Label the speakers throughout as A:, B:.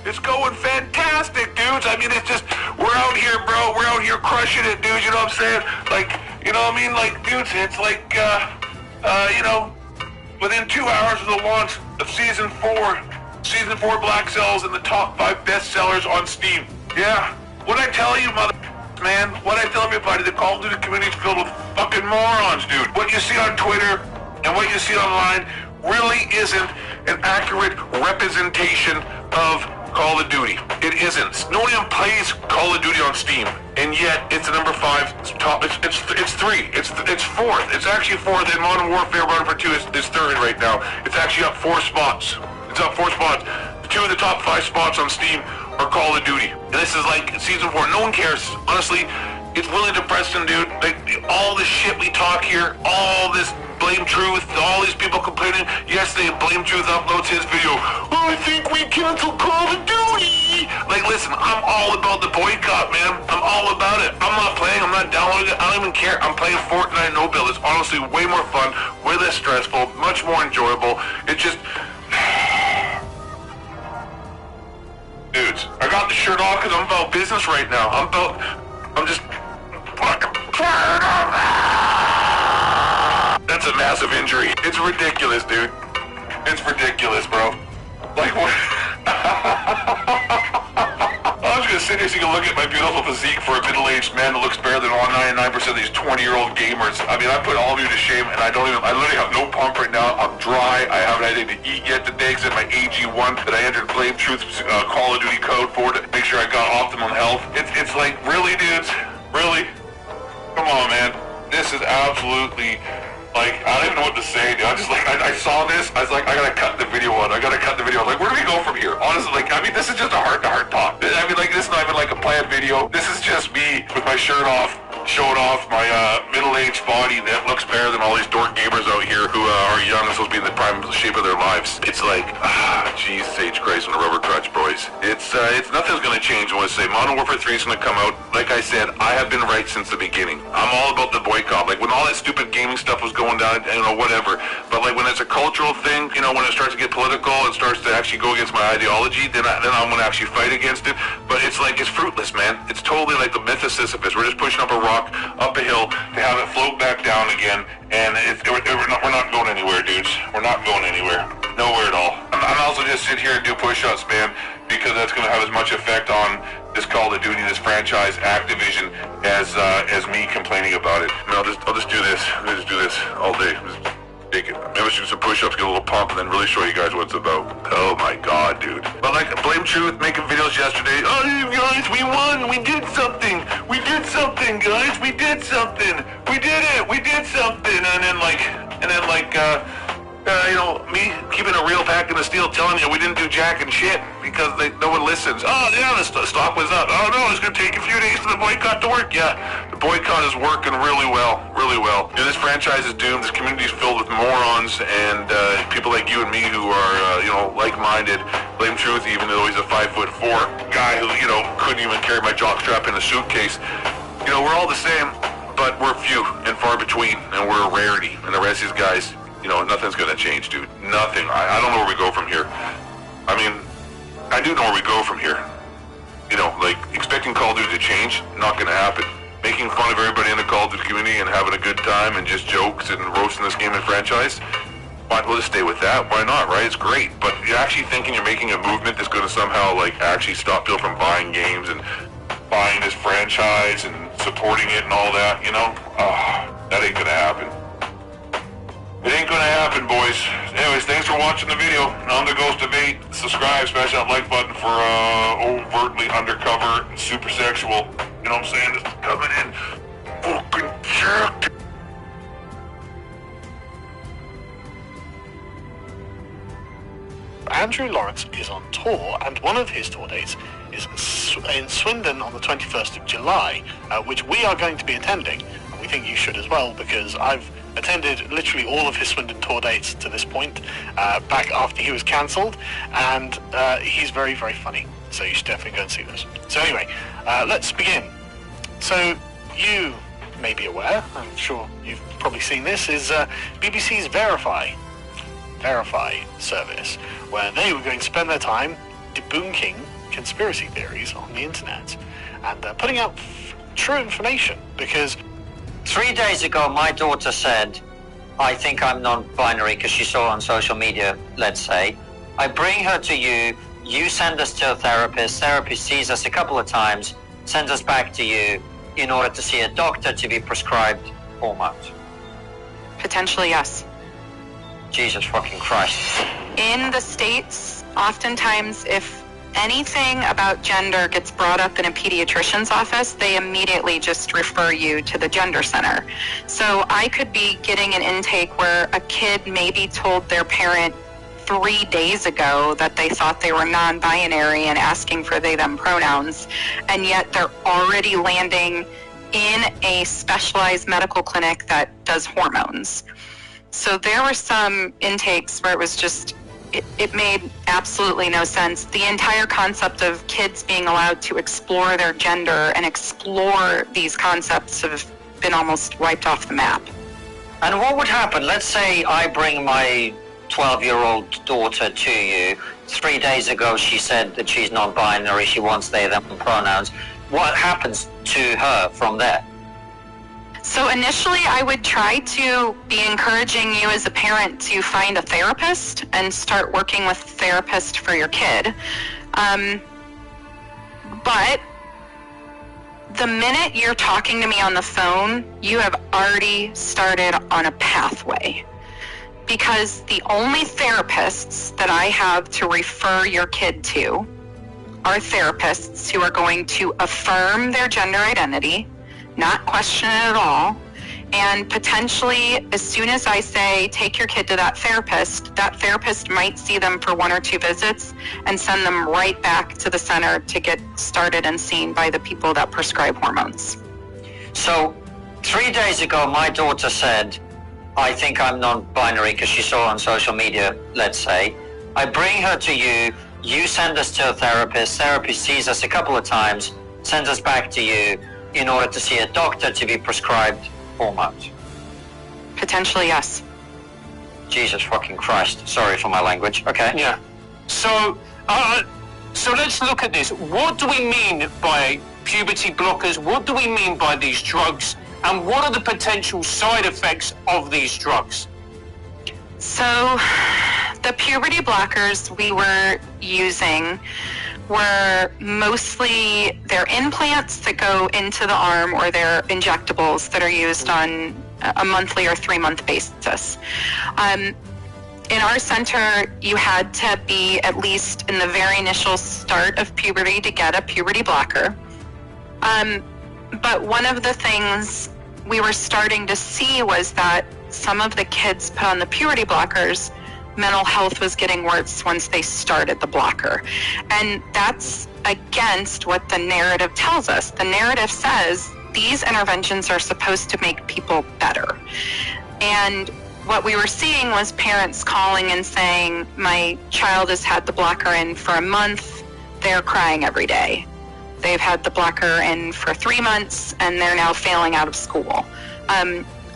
A: It's going fantastic, dudes. I mean, it's just, we're out here, bro. We're out here crushing it, dudes. You know what I'm saying? Like, you know what I mean? Like, dudes, it's like, you know, within 2 hours of the launch of Season 4 Black Cells in the top 5 bestsellers on Steam. Yeah. What I tell you, man, what I tell everybody, the Call of Duty community is filled with fucking morons, dude. What you see on Twitter and what you see online really isn't an accurate representation of Call of Duty. It isn't. No one even plays Call of Duty on Steam, and yet it's a number 5 top. It's 3. It's 4th. It's actually 4th, and Modern Warfare Modern Warfare 2 is 3rd right now. It's actually up 4 spots. It's up 4 spots. 2 of the top 5 spots on Steam are Call of Duty. And this is like Season 4. No one cares. Honestly, it's really depressing, dude. Like, all this shit we talk here, all this Blame Truth, all these people complaining. Yesterday, Blame Truth uploads his video. Oh, I think we canceled Call of Duty. Like, listen, I'm all about the boycott, man. I'm all about it. I'm not playing. I'm not downloading it. I don't even care. I'm playing Fortnite no build. It's honestly way more fun, way less stressful, much more enjoyable. It just... Dudes, I got the shirt off because I'm about business right now. I'm just... That's a massive injury. It's ridiculous, dude. It's ridiculous, bro. Like, what? I'm just gonna sit here so you can look at my beautiful physique for a middle-aged man that looks better than all 99% of these 20-year-old gamers. I mean, I put all of you to shame, and I literally have no pump right now. I'm dry. I haven't had anything to eat yet today, except my AG1 that I entered Blame Truth Call of Duty code for to make sure I got optimum health. It's like, really, dudes? Really? Come on, man. This is absolutely... Like, I don't even know what to say, dude. I saw this, I was like, I gotta cut the video on. I gotta cut the video. Like, where do we go from here? Honestly, like, I mean, this is just a heart-to-heart talk. I mean, like, this is not even like a planned video. This is just me with my shirt off, showing off my middle-aged body that looks better than all these dork gamers out here who are young and supposed to be in the prime shape of their lives. It's like, Jesus H. Christ on a rubber crutch, boys. It's nothing's gonna change. I want to say Modern Warfare 3 is gonna come out. Like I said, I have been right since the beginning. I'm all about the boycott. Like, when all that stupid gaming stuff was going down, you know, whatever. But like, when it's a cultural thing, you know, when it starts to get political and starts to actually go against my ideology, then I'm gonna actually fight against it. But it's like, it's fruitless, man. It's totally like the myth of Sisyphus. We're just pushing up a rock, up a hill, to have it float back down again, and we're not going anywhere, dudes. We're not going anywhere. Nowhere at all. I'm also just sit here and do push-ups, man, because that's going to have as much effect on this Call of Duty, this franchise, Activision, as me complaining about it. I mean, I'll just do this. I'll just do this all day. Just take it. Maybe I should do some push-ups, get a little pump, and then really show you guys what it's about. Oh my God, dude. But like, Blame Truth making videos yesterday. Oh, you guys, we won. We did something. We did something, guys. We did something. We did it. We did something. And then like, you know, me keeping a real pack in the steel, telling you we didn't do jack and shit because no one listens. Oh yeah, the stock was up. Oh no, it's gonna take a few days for the boycott to work. Yeah, the boycott is working really well, really well. Dude, this franchise is doomed. This community is filled with morons and people like you and me who are, you know, like-minded. Blame Truth, even though he's a 5'4" guy who, you know, couldn't even carry my jockstrap in a suitcase. You know, we're all the same, but we're few and far between, and we're a rarity. And the rest of these guys, you know, nothing's gonna change, dude. Nothing. I don't know where we go from here. I mean, I do know where we go from here. You know, like, expecting Call of Duty to change, not gonna happen. Making fun of everybody in the Call of Duty community and having a good time and just jokes and roasting this game and franchise, why, we'll just stay with that. Why not, right? It's great. But you're actually thinking you're making a movement that's gonna somehow, like, actually stop people from buying games and buying this franchise and supporting it and all that, you know? That ain't gonna happen. It ain't gonna happen, boys. Anyways, thanks for watching the video. I'm the Ghost Debate. Subscribe, smash that like button for overtly undercover, super sexual. You know what I'm saying? Just coming in, fucking jerk.
B: Andrew Lawrence is on tour, and one of his tour dates is in Swindon on the 21st of July, which we are going to be attending, and we think you should as well, because I've attended literally all of his Swindon tour dates to this point, back after he was cancelled, and he's very, very funny, so you should definitely go and see this. So anyway, let's begin. So you may be aware, I'm sure you've probably seen this, is BBC's Verify service, where they were going to spend their time debunking conspiracy theories on the internet and putting out true information, because
C: 3 days ago, my daughter said, I think I'm non-binary, because she saw it on social media, let's say. I bring her to you, you send us to a therapist sees us a couple of times, sends us back to you in order to see a doctor to be prescribed hormones.
D: Potentially, yes.
C: Jesus fucking Christ.
D: In the States, oftentimes if anything about gender gets brought up in a pediatrician's office, they immediately just refer you to the gender center. So I could be getting an intake where a kid maybe told their parent 3 days ago that they thought they were non-binary and asking for they, them pronouns, and yet they're already landing in a specialized medical clinic that does hormones. So there were some intakes where it was just, it made absolutely no sense. The entire concept of kids being allowed to explore their gender and explore these concepts have been almost wiped off the map.
C: And what would happen? Let's say I bring my 12-year-old daughter to you. 3 days ago she said that she's non-binary, she wants they, them pronouns. What happens to her from there?
D: So initially I would try to be encouraging you as a parent to find a therapist and start working with a therapist for your kid. But the minute you're talking to me on the phone, you have already started on a pathway. Because the only therapists that I have to refer your kid to are therapists who are going to affirm their gender identity, not question it at all, and potentially, as soon as I say, take your kid to that therapist might see them for 1 or 2 visits and send them right back to the center to get started and seen by the people that prescribe hormones.
C: So, 3 days ago, my daughter said, I think I'm non-binary, because she saw it on social media, let's say. I bring her to you, you send us to a therapist sees us a couple of times, sends us back to you in order to see a doctor to be prescribed hormones.
D: Potentially, yes.
C: Jesus fucking Christ. Sorry for my language, okay?
E: Yeah. So let's look at this. What do we mean by puberty blockers? What do we mean by these drugs? And what are the potential side effects of these drugs?
D: So the puberty blockers we were using were mostly their implants that go into the arm, or their injectables that are used on a monthly or 3-month basis. In our center, you had to be at least in the very initial start of puberty to get a puberty blocker. But one of the things we were starting to see was that some of the kids put on the puberty blockers, mental health was getting worse once they started the blocker. And that's against what the narrative tells us. The narrative says these interventions are supposed to make people better. And what we were seeing was parents calling and saying, my child has had the blocker in for a month, they're crying every day. They've had the blocker in for 3 months and they're now failing out of school.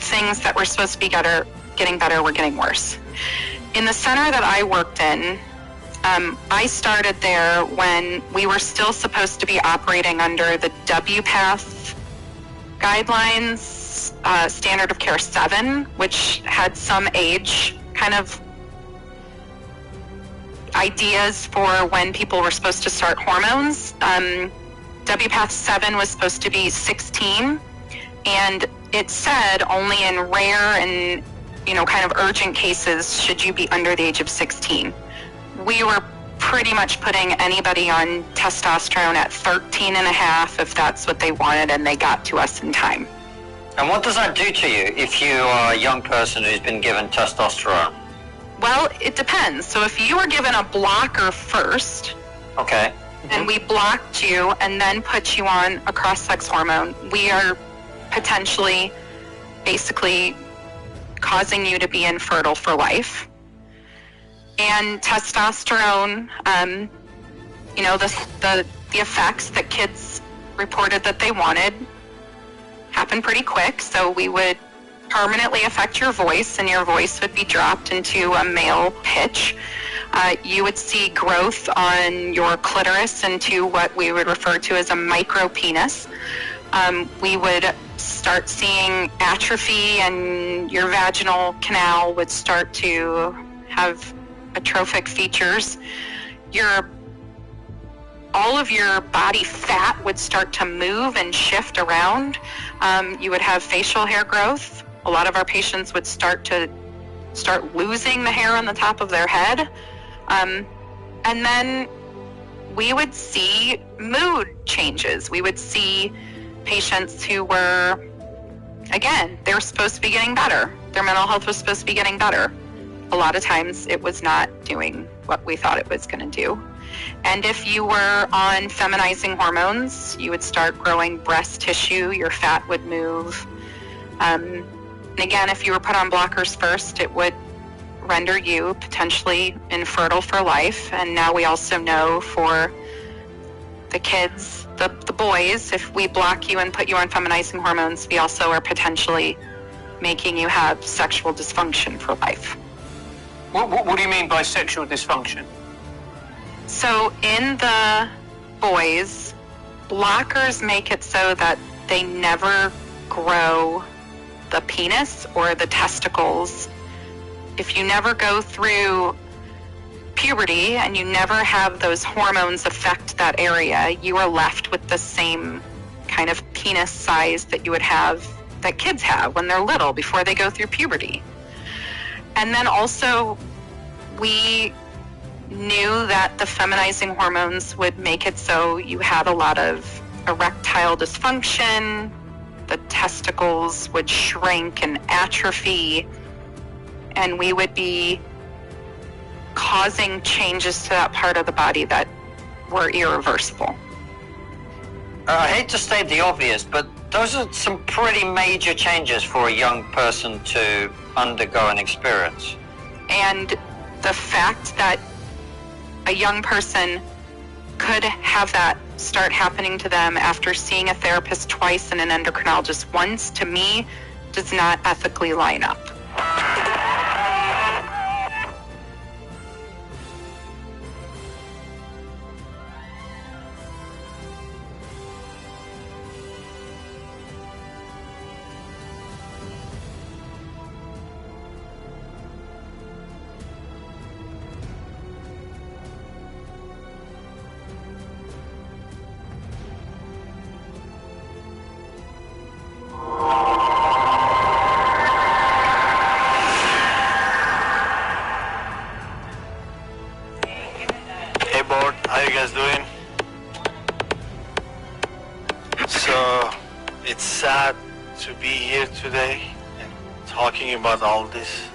D: Things that were supposed to be getting better were getting worse. In the center that I worked in, I started there when we were still supposed to be operating under the WPATH guidelines, standard of care 7, which had some age kind of ideas for when people were supposed to start hormones. WPATH 7 was supposed to be 16, and it said only in rare and kind of urgent cases should you be under the age of 16. We were pretty much putting anybody on testosterone at 13 and a half if that's what they wanted, and they got to us in time.
C: And what does that do to you if you are a young person who's been given testosterone?
D: Well, it depends. So if you were given a blocker first,
C: okay,
D: and we blocked you and then put you on a cross-sex hormone, we are potentially basically causing you to be infertile for life. And testosterone, the effects that kids reported that they wanted happen pretty quick. So we would permanently affect your voice, and your voice would be dropped into a male pitch. You would see growth on your clitoris into what we would refer to as a micro penis. We would start seeing atrophy, and your vaginal canal would start to have atrophic features. All of your body fat would start to move and shift around. You would have facial hair growth. A lot of our patients would start losing the hair on the top of their head. And then we would see mood changes. We would see patients who were, again, they were supposed to be getting better. Their mental health was supposed to be getting better. A lot of times it was not doing what we thought it was going to do. And if you were on feminizing hormones, you would start growing breast tissue, your fat would move. And again, if you were put on blockers first, it would render you potentially infertile for life. And now we also know for the kids, the boys, if we block you and put you on feminizing hormones, we also are potentially making you have sexual dysfunction for life.
E: What do you mean by sexual dysfunction?
D: So in the boys, blockers make it so that they never grow the penis or the testicles. If you never go through puberty and you never have those hormones affect that area, you are left with the same kind of penis size that you would have, that kids have when they're little before they go through puberty. And then also we knew that the feminizing hormones would make it so you had a lot of erectile dysfunction, the testicles would shrink and atrophy, and we would be causing changes to that part of the body that were irreversible.
C: I hate to state the obvious, but those are some pretty major changes for a young person to undergo and experience.
D: And the fact that a young person could have that start happening to them after seeing a therapist twice and an endocrinologist once, to me, does not ethically line up.
F: How you guys doing? So, it's sad to be here today and talking about all this.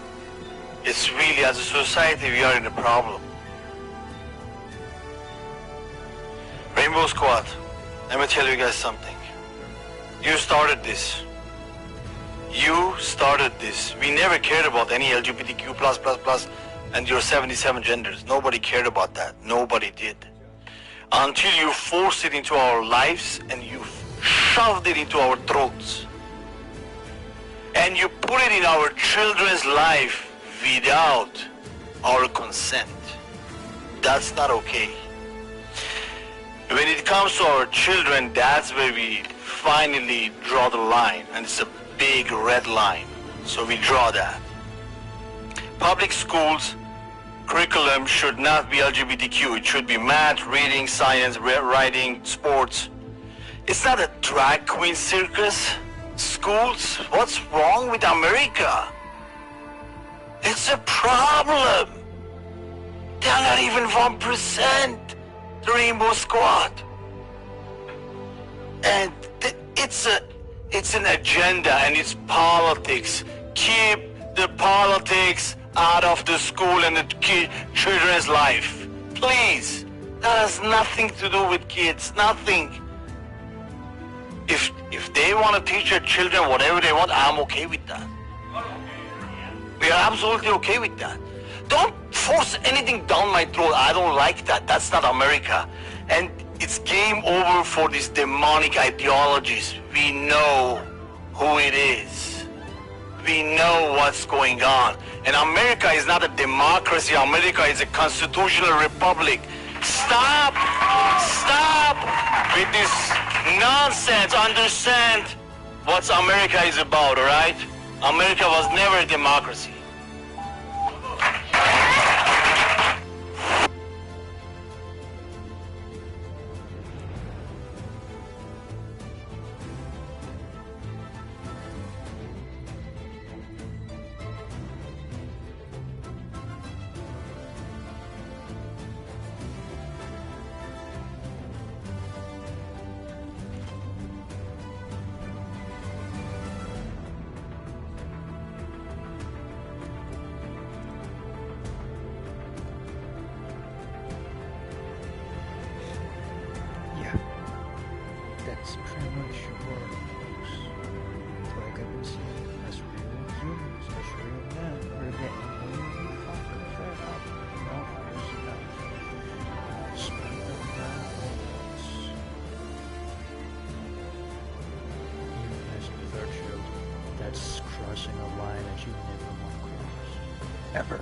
F: It's really, as a society, we are in a problem. Rainbow Squad, let me tell you guys something. You started this. You started this. We never cared about any LGBTQ+++ and your 77 genders. Nobody cared about that. Nobody did. Until you forced it into our lives and you shoved it into our throats. And you put it in our children's life without our consent. That's not okay. When it comes to our children, that's where we finally draw the line, and it's a big red line. So we draw that. Public schools curriculum should not be LGBTQ. It should be math, reading, science, writing, sports. It's not a drag queen circus. Schools, what's wrong with America? It's a problem. They're not even 1%, the Rainbow Squad. And it's an agenda, and it's politics. Keep the politics out of the school and the children's life. Please. That has nothing to do with kids. Nothing. If they want to teach their children whatever they want, I'm okay with that. We are absolutely okay with that. Don't force anything down my throat. I don't like that. That's not America. And it's game over for these demonic ideologies. We know who it is. we know what's going on. And America is not a democracy. America is a constitutional republic. Stop with this nonsense. Understand what America is about, all right? America was never a democracy.
G: That's pretty much what looks like I've been seeing as real humans, as real men. We're getting really fucking fed up. Enough is enough. Spend them down once. Even as a third shield, that's crossing a line that you never want to cross. Ever.